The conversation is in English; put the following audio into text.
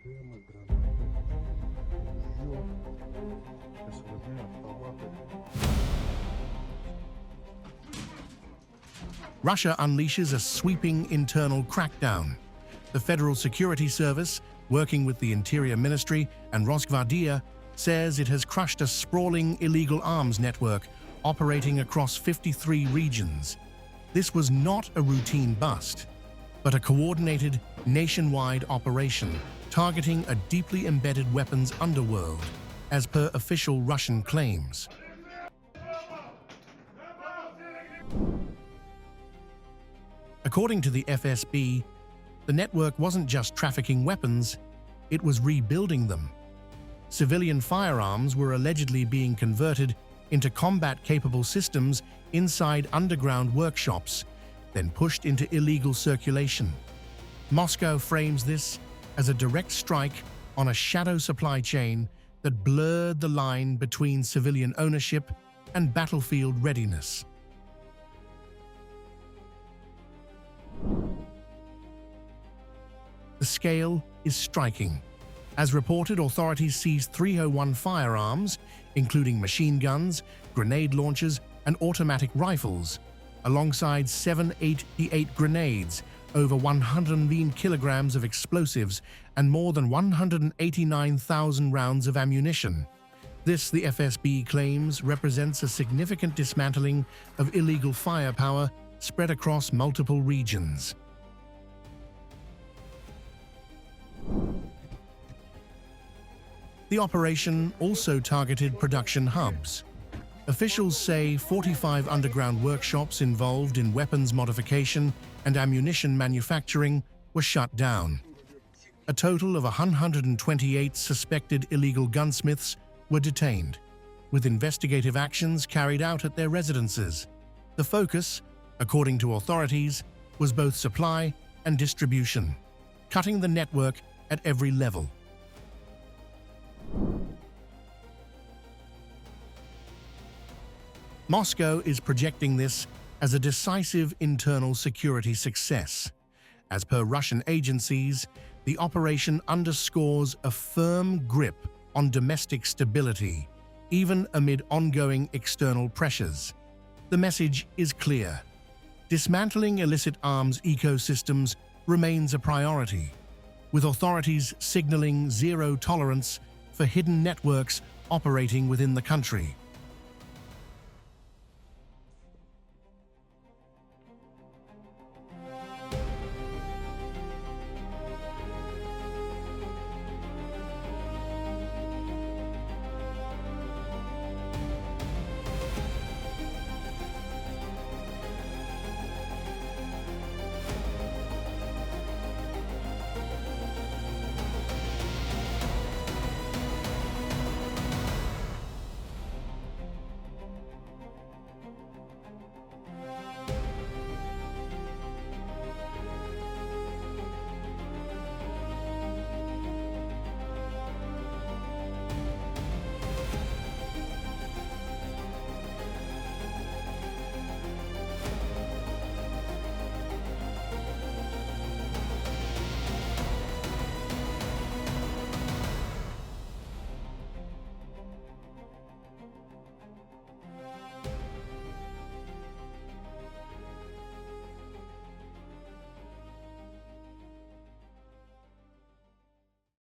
системи, гранати, ружье, СВД, автоматы. Russia unleashes a sweeping internal crackdown. The Federal Security Service, working with the Interior Ministry and Rosgvardiya, says it has crushed a sprawling illegal arms network operating across 53 regions. This was not a routine bust, but a coordinated, nationwide operation targeting a deeply embedded weapons underworld, as per official Russian claims. According to the FSB, the network wasn't just trafficking weapons, it was rebuilding them. Civilian firearms were allegedly being converted into combat-capable systems inside underground workshops, then pushed into illegal circulation. Moscow frames this as a direct strike on a shadow supply chain that blurred the line between civilian ownership and battlefield readiness. The scale is striking. As reported, authorities seized 301 firearms, including machine guns, grenade launchers, and automatic rifles, alongside 788 grenades, over 110 kilograms of explosives, and more than 189,000 rounds of ammunition. This, the FSB claims, represents a significant dismantling of illegal firepower spread across multiple regions. The operation also targeted production hubs. Officials say 45 underground workshops involved in weapons modification and ammunition manufacturing were shut down. A total of 128 suspected illegal gunsmiths were detained, with investigative actions carried out at their residences. The focus, according to authorities, was both supply and distribution, cutting the network at every level. Moscow is projecting this as a decisive internal security success. As per Russian agencies, the operation underscores a firm grip on domestic stability, even amid ongoing external pressures. The message is clear. Dismantling illicit arms ecosystems remains a priority, with authorities signaling zero tolerance for hidden networks operating within the country.